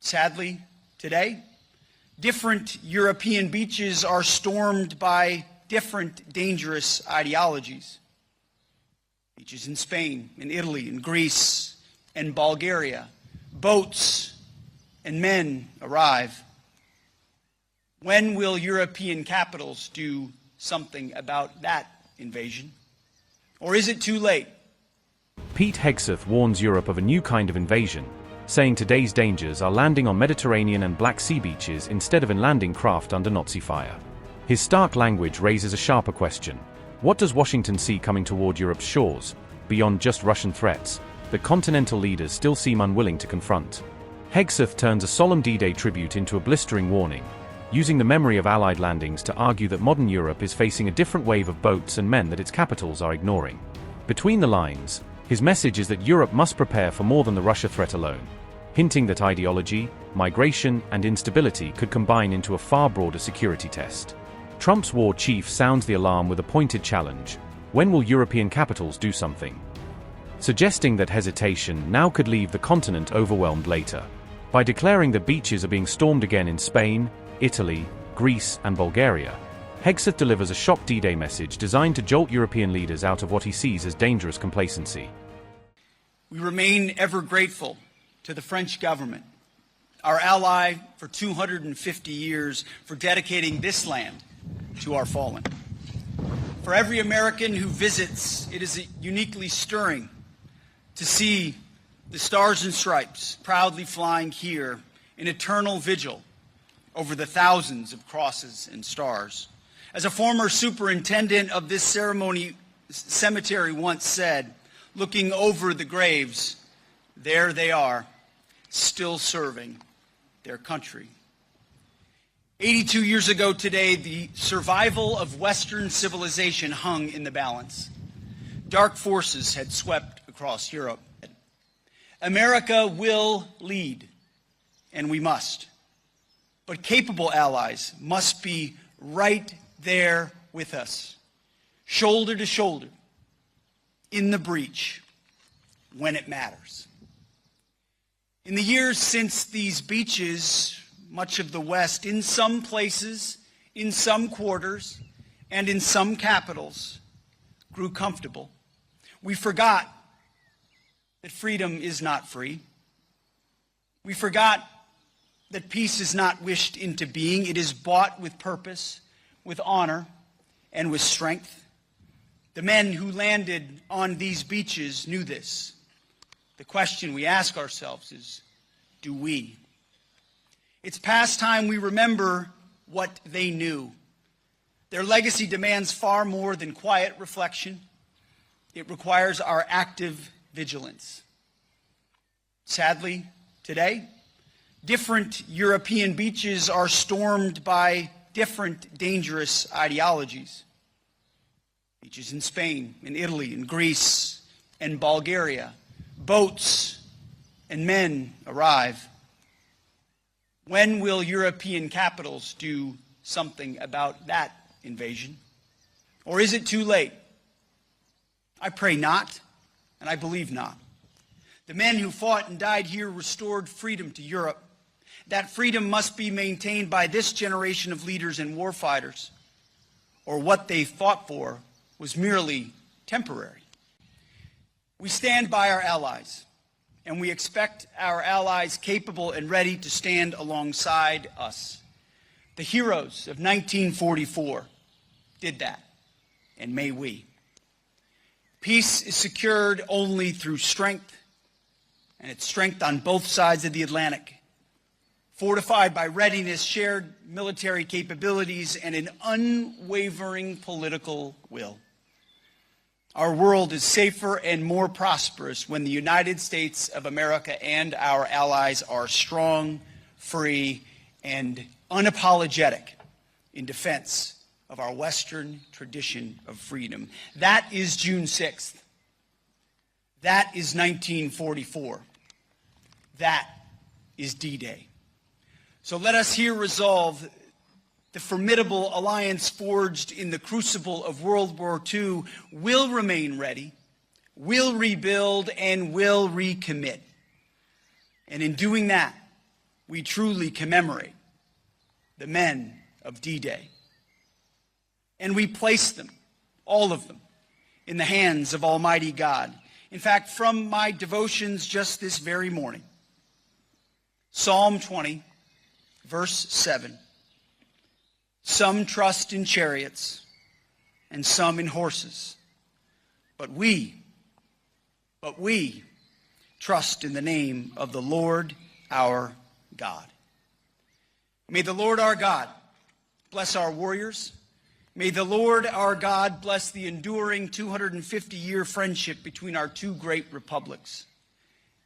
Sadly, today, different European beaches are stormed by different dangerous ideologies. Beaches in Spain, in Italy, in Greece, and Bulgaria, boats and men arrive. When will European capitals do something about that invasion? Or is it too late? Pete Hegseth warns Europe of a new kind of invasion, saying today's dangers are landing on Mediterranean and Black Sea beaches instead of in landing craft under Nazi fire. His stark language raises a sharper question. What does Washington see coming toward Europe's shores, beyond just Russian threats, that continental leaders still seem unwilling to confront? Hegseth turns a solemn D-Day tribute into a blistering warning, using the memory of Allied landings to argue that modern Europe is facing a different wave of boats and men that its capitals are ignoring. Between the lines, his message is that Europe must prepare for more than the Russia threat alone, hinting that ideology, migration, and instability could combine into a far broader security test. Trump's war chief sounds the alarm with a pointed challenge: when will European capitals do something? Suggesting that hesitation now could leave the continent overwhelmed later. By declaring that beaches are being stormed again in Spain, Italy, Greece, and Bulgaria, Hegseth delivers a shock D-Day message designed to jolt European leaders out of what he sees as dangerous complacency. We remain ever grateful to the French government, our ally for 250 years, for dedicating this land to our fallen. For every American who visits, it is uniquely stirring to see the Stars and Stripes proudly flying here in eternal vigil over the thousands of crosses and stars. As a former superintendent of this cemetery once said, looking over the graves, there they are, still serving their country. 82 years ago today, the survival of Western civilization hung in the balance. Dark forces had swept across Europe. America will lead, and we must. But capable allies must be right there with us, shoulder to shoulder, in the breach, when it matters. In the years since these beaches, much of the West, in some places, in some quarters, and in some capitals, grew comfortable. We forgot that freedom is not free. We forgot that peace is not wished into being. It is bought with purpose, with honor, and with strength. The men who landed on these beaches knew this. The question we ask ourselves is, do we? It's past time we remember what they knew. Their legacy demands far more than quiet reflection. It requires our active vigilance. Sadly, today, different European beaches are stormed by different dangerous ideologies. Beaches in Spain, in Italy, in Greece, and Bulgaria, boats and men arrive. When will European capitals do something about that invasion? Or is it too late? I pray not, and I believe not. The men who fought and died here restored freedom to Europe. That freedom must be maintained by this generation of leaders and warfighters, or what they fought for was merely temporary. We stand by our allies, and we expect our allies capable and ready to stand alongside us. The heroes of 1944 did that, and may we. Peace is secured only through strength, and it's strength on both sides of the Atlantic, fortified by readiness, shared military capabilities, and an unwavering political will. Our world is safer and more prosperous when the United States of America and our allies are strong, free, and unapologetic in defense of our Western tradition of freedom. That is June 6th. That is 1944. That is D-Day. So let us here resolve the formidable alliance forged in the crucible of World War II will remain ready, will rebuild, and will recommit. And in doing that, we truly commemorate the men of D-Day. And we place them, all of them, in the hands of Almighty God. In fact, from my devotions just this very morning, Psalm 20, verse 7, some trust in chariots and some in horses, but we trust in the name of the Lord our God. May the Lord our God bless our warriors. May the Lord our God bless the enduring 250-year friendship between our two great republics.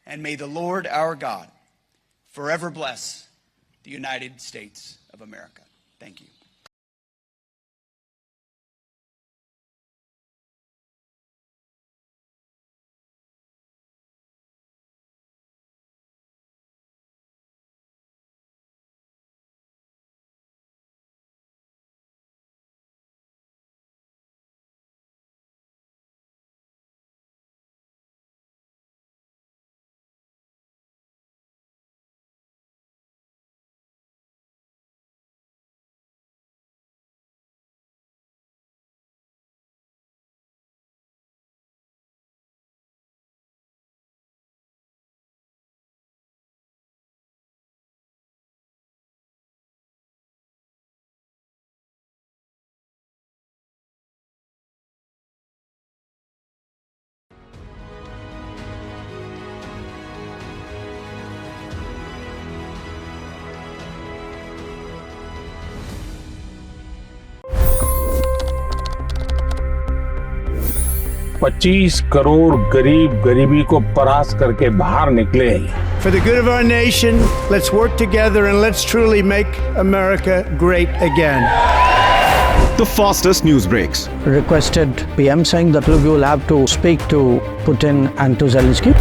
And may the Lord our God forever bless the United States of America. Thank you. $25 crore गरीब गरीबी को परास्त करके बाहर निकले। For the good of our nation, let's work together and let's truly make America great again. The fastest news breaks. Requested PM saying that look, you will have to speak to Putin and to Zelensky.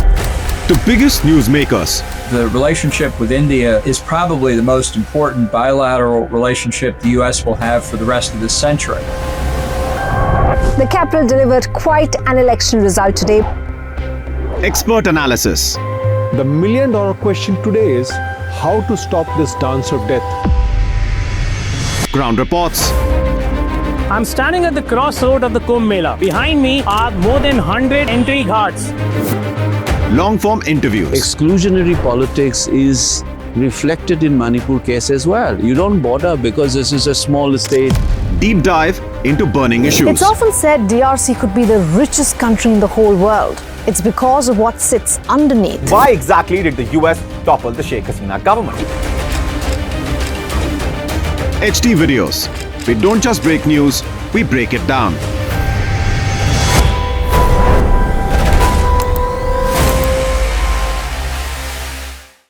The biggest news makers. The relationship with India is probably the most important bilateral relationship the U.S. will have for the rest of this century. The capital delivered quite an election result today. Expert analysis. The million-dollar question today is how to stop this dance of death. Ground reports. I'm standing at the crossroad of the Kumbh Mela. Behind me are more than 100 entry guards. Long-form interviews. Exclusionary politics is reflected in Manipur case as well. You don't bother because this is a small state. Deep dive into burning issues. It's often said DRC could be the richest country in the whole world. It's because of what sits underneath. Why exactly did the US topple the Sheikh Hasina government? HT videos. We don't just break news, we break it down.